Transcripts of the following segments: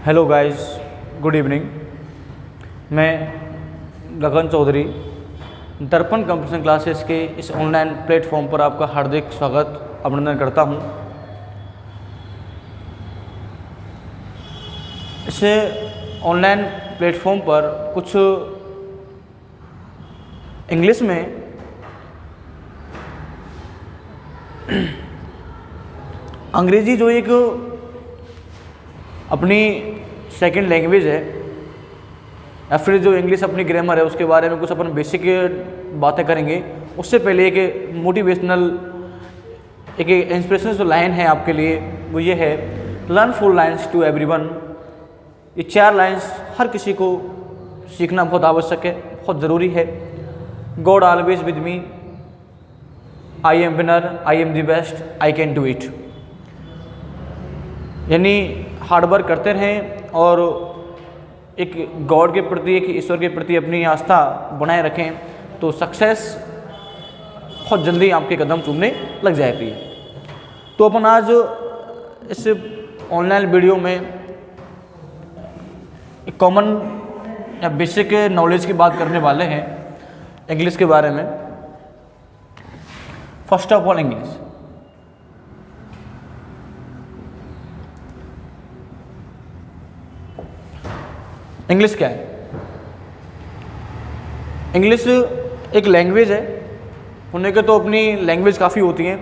Hello guys, good evening. मैं गगन चौधरी दर्पण computer classes के इस ऑनलाइन प्लेटफॉर्म पर आपका हार्दिक स्वागत अभिनंदन करता हूं। इस ऑनलाइन प्लेटफॉर्म पर कुछ इंग्लिश में अंग्रेजी जो एक अपनी सेकंड लैंग्वेज है या फिर जो इंग्लिश अपनी ग्रामर है उसके बारे में कुछ अपन बेसिक बातें करेंगे। उससे पहले एक मोटिवेशनल एक इंस्पिरेशनल जो लाइन है आपके लिए वो ये है, लर्न 4 लाइन्स टू एवरीवन। ये 4 लाइन्स हर किसी को सीखना बहुत आवश्यक है, बहुत ज़रूरी है। God always with me, I am winner, I am the best, I can do it. यानी हार्डवर्क करते रहें और एक गॉड के प्रति, एक ईश्वर के प्रति अपनी आस्था बनाए रखें तो सक्सेस बहुत जल्दी आपके कदम चूमने लग जाती है। तो अपन आज इस ऑनलाइन वीडियो में एक कॉमन या बेसिक नॉलेज की बात करने वाले हैं इंग्लिश के बारे में। First of all English. English क्या है? इंग्लिश एक लैंग्वेज है। होने के तो अपनी लैंग्वेज काफ़ी होती हैं।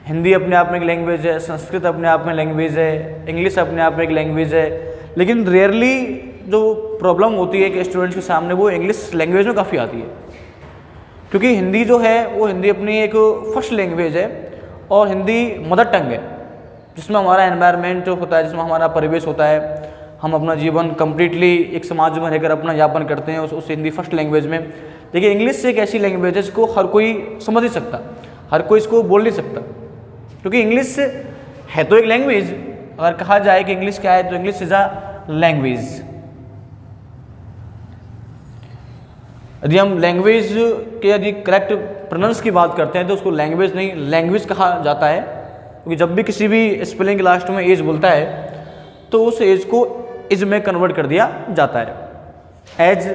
हिंदी अपने आप में एक लैंग्वेज है, संस्कृत अपने आप में लैंग्वेज है, इंग्लिश अपने आप में एक लैंग्वेज है। लेकिन रेयरली जो प्रॉब्लम होती है कि स्टूडेंट्स के सामने वो इंग्लिश लैंग्वेज में काफ़ी आती है, क्योंकि हिंदी जो है वो हिंदी अपनी एक फर्स्ट लैंग्वेज है और हिंदी मदर टंग है, जिसमें हमारा एनवायरनमेंट होता है, जिसमें हमारा परिवेश होता है। हम अपना जीवन कम्प्लीटली एक समाज में रहकर अपना यापन करते हैं उस हिंदी फर्स्ट लैंग्वेज में। देखिए, इंग्लिश एक ऐसी लैंग्वेज है जिसको हर कोई समझ नहीं सकता, हर कोई इसको बोल नहीं सकता, क्योंकि इंग्लिश है तो एक लैंग्वेज। अगर कहा जाए कि इंग्लिश क्या है तो इंग्लिश इज अ लैंग्वेज। यदि हम लैंग्वेज के यदि करेक्ट प्रोनाउंस की बात करते हैं तो उसको लैंग्वेज नहीं, लैंग्वेज कहा जाता है, क्योंकि जब भी किसी भी स्पेलिंग के लास्ट में एज बोलता है तो उस एज को इज में कन्वर्ट कर दिया जाता है। एज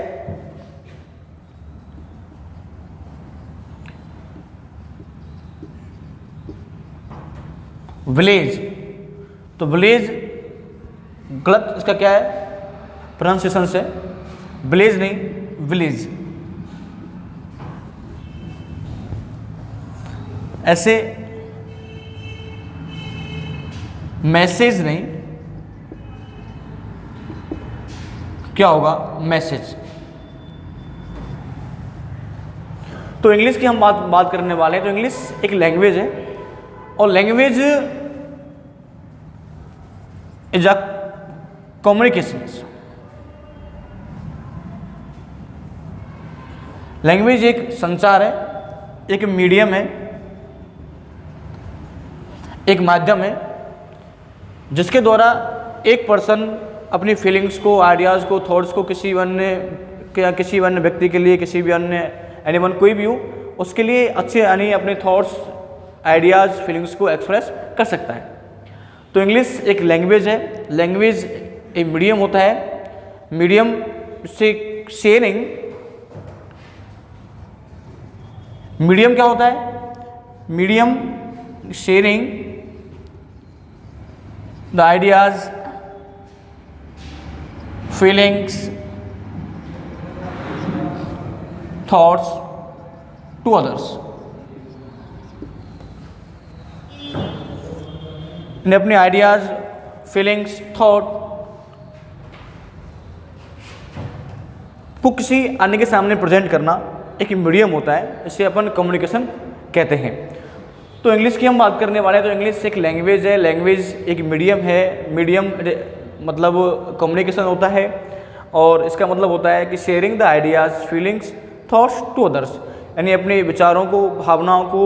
विलेज, तो विलेज गलत इसका क्या है प्रोनाउंसिएशन से, विलेज नहीं विलेज। ऐसे मैसेज नहीं, क्या होगा मैसेज। तो इंग्लिश की हम बात करने वाले हैं। तो इंग्लिश एक लैंग्वेज है और language is a communication. Language एक संचार है, एक मीडियम है, एक माध्यम है जिसके द्वारा एक पर्सन अपनी फीलिंग्स को, आइडियाज़ को, थॉट्स को किसी अन्य व्यक्ति के लिए, किसी भी अन्य एनीवन कोई भी हो उसके लिए अच्छे यानी अपने थॉट्स, आइडियाज़, फीलिंग्स को एक्सप्रेस कर सकता है। तो इंग्लिश एक लैंग्वेज है। लैंग्वेज एक मीडियम होता है। मीडियम से शेयरिंग, मीडियम क्या होता है? Medium sharing the ideas, feelings, thoughts to others। इन्हें अपने आइडियाज़, फीलिंग्स, थॉट को किसी अन्य के सामने प्रेजेंट करना एक मीडियम होता है, इसे अपन कम्युनिकेशन कहते हैं। तो इंग्लिश की हम बात करने वाले हैं। तो इंग्लिश एक लैंग्वेज है, लैंग्वेज एक मीडियम है। मीडियम मतलब कम्युनिकेशन होता है और इसका मतलब होता है कि sharing the ideas, feelings, thoughts to others, यानी अपने विचारों को, भावनाओं को,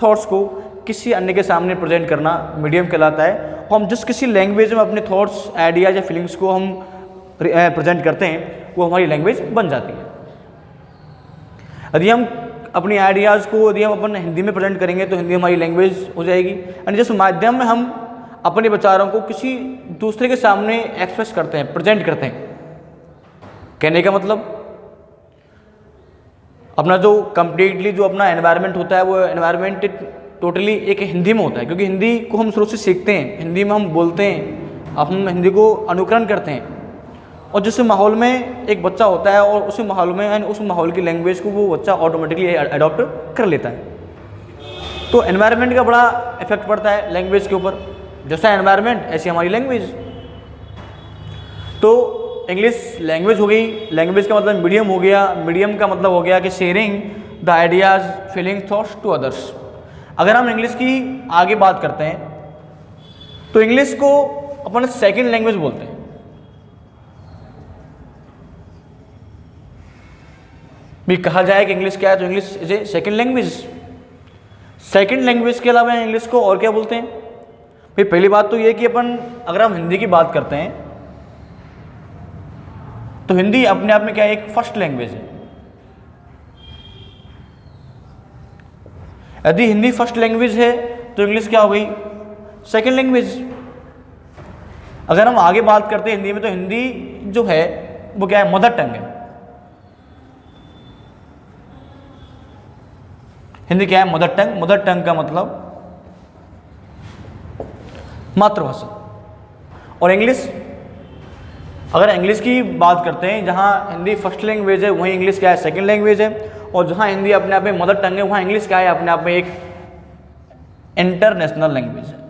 थॉट्स को किसी अन्य के सामने प्रेजेंट करना मीडियम कहलाता है। और हम जिस किसी लैंग्वेज में अपने थॉट्स, आइडियाज़ या फीलिंग्स को हम प्रेजेंट करते हैं वो हमारी लैंग्वेज बन जाती है। यदि हम अपनी आइडियाज़ को यदि हम अपन हिंदी में प्रेजेंट करेंगे तो हिंदी हमारी लैंग्वेज हो जाएगी। यानी जिस माध्यम में हम अपने विचारों को किसी दूसरे के सामने एक्सप्रेस करते हैं, प्रेजेंट करते हैं। कहने का मतलब अपना जो कंप्लीटली जो अपना एनवायरनमेंट होता है वो एनवायरनमेंट टोटली एक हिंदी में होता है, क्योंकि हिंदी को हम शुरू से सीखते हैं, हिंदी में हम बोलते हैं, हम हिंदी को अनुकरण करते हैं। और जिस माहौल में एक बच्चा होता है और उसी माहौल में यानी उस माहौल की लैंग्वेज को वो बच्चा ऑटोमेटिकली अडॉप्ट कर लेता है। तो एनवायरनमेंट का बड़ा इफेक्ट पड़ता है लैंग्वेज के ऊपर। जैसा एनवायरनमेंट ऐसी हमारी लैंग्वेज। तो इंग्लिश लैंग्वेज हो गई, लैंग्वेज का मतलब मीडियम हो गया, मीडियम का मतलब हो गया कि sharing the ideas feelings thoughts to others. अगर हम इंग्लिश की आगे बात करते हैं तो इंग्लिश को अपन सेकंड लैंग्वेज बोलते हैं। भी कहा जाए कि इंग्लिश क्या है तो English is a second language. Second language के अलावा इंग्लिश को और क्या बोलते हैं? भाई पहली बात तो ये कि अपन अगर हम हिंदी की बात करते हैं तो हिंदी अपने आप में क्या है, एक फर्स्ट लैंग्वेज है। यदि हिंदी फर्स्ट लैंग्वेज है तो इंग्लिश क्या हो गई, सेकंड लैंग्वेज। अगर हम आगे बात करते हैं हिंदी में तो हिंदी जो है वो क्या है, मदर टंग है। हिंदी क्या है, मदर टंग। मदर टंग का मतलब मातृभाषा। और इंग्लिश, अगर इंग्लिश की बात करते हैं जहां हिंदी फर्स्ट लैंग्वेज है वहीं इंग्लिश क्या है, सेकंड लैंग्वेज है। और जहां हिंदी अपने आप में मदर टंग है वहां इंग्लिश क्या है, अपने आप में एक इंटरनेशनल लैंग्वेज है।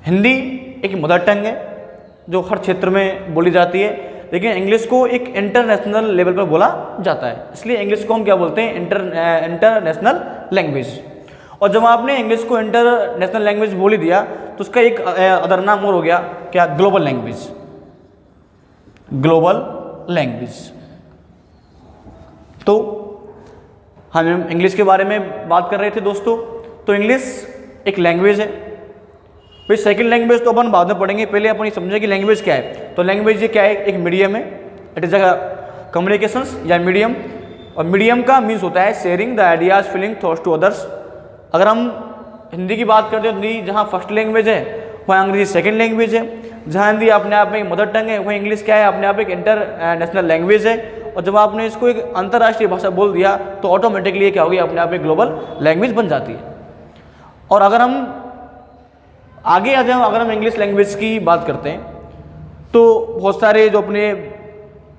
हिंदी एक मदर टंग है जो हर क्षेत्र में बोली जाती है, लेकिन इंग्लिश को एक इंटरनेशनल लेवल पर बोला जाता है, इसलिए इंग्लिश को हम क्या बोलते हैं, इंटरनेशनल लैंग्वेज। और जब आपने इंग्लिश को इंटरनेशनल लैंग्वेज बोल ही दिया तो उसका एक अदर नाम और हो गया क्या, ग्लोबल लैंग्वेज। Global language. तो हम इंग्लिश के बारे में बात कर रहे थे दोस्तों। तो इंग्लिश एक लैंग्वेज है। भाई सेकंड लैंग्वेज तो अपन बाद में पढ़ेंगे, पहले अपन ये समझें कि लैंग्वेज क्या है। तो लैंग्वेज ये क्या है, एक मीडियम है, इट इज अ कम्युनिकेशंस या मीडियम। और मीडियम का मीन्स होता है sharing the ideas feeling thoughts to others. अगर हम हिंदी की बात करते हैं, हिंदी जहाँ फर्स्ट लैंग्वेज है वहाँ अंग्रेजी सेकंड लैंग्वेज है। जहाँ हिंदी अपने आप में एक मदर टंग है वहीं इंग्लिश क्या है, अपने आप एक इंटरनेशनल लैंग्वेज है। और जब आपने इसको एक अंतर्राष्ट्रीय भाषा बोल दिया तो ऑटोमेटिकली क्या होगी, अपने आप एक ग्लोबल लैंग्वेज बन जाती है। और अगर हम आगे आ जाओ, अगर हम इंग्लिश लैंग्वेज की बात करते हैं तो बहुत सारे जो अपने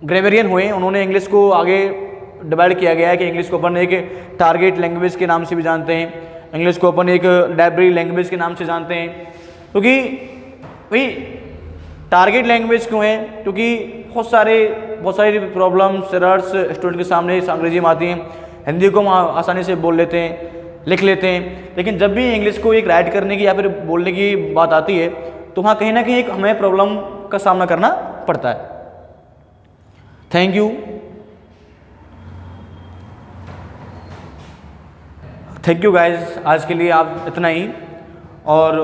ग्रामरियन हुए उन्होंने इंग्लिश को आगे डिवाइड किया गया है कि इंग्लिश को अपन एक टारगेट लैंग्वेज के नाम से भी जानते हैं, इंग्लिश को अपन एक लाइब्रेरी लैंग्वेज के नाम से जानते हैं। क्योंकि भाई टारगेट लैंग्वेज क्यों है, क्योंकि बहुत सारी प्रॉब्लम्स एरर्स स्टूडेंट के सामने अंग्रेजी में आती हैं। हिंदी को हम आसानी से बोल लेते हैं, लिख लेते हैं, लेकिन जब भी इंग्लिश को एक राइट करने की या फिर बोलने की बात आती है तो वहाँ कहीं ना कहीं एक हमें प्रॉब्लम का सामना करना पड़ता है। Thank you. Thank you guys, आज के लिए आप इतना ही। और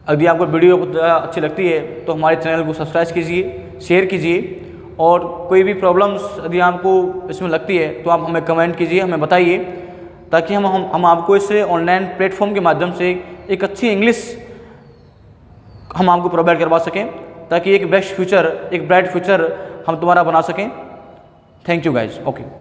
यदि आपको वीडियो अच्छी लगती है तो हमारे चैनल को सब्सक्राइब कीजिए, शेयर कीजिए। और कोई भी प्रॉब्लम्स यदि आपको इसमें लगती है तो आप हमें कमेंट कीजिए, हमें बताइए, ताकि हम आपको इस ऑनलाइन प्लेटफॉर्म के माध्यम से एक अच्छी इंग्लिश हम आपको प्रोवाइड करवा सकें, ताकि एक बेस्ट फ्यूचर, एक ब्राइट फ्यूचर हम तुम्हारा बना सकें। Thank you guys. ओके।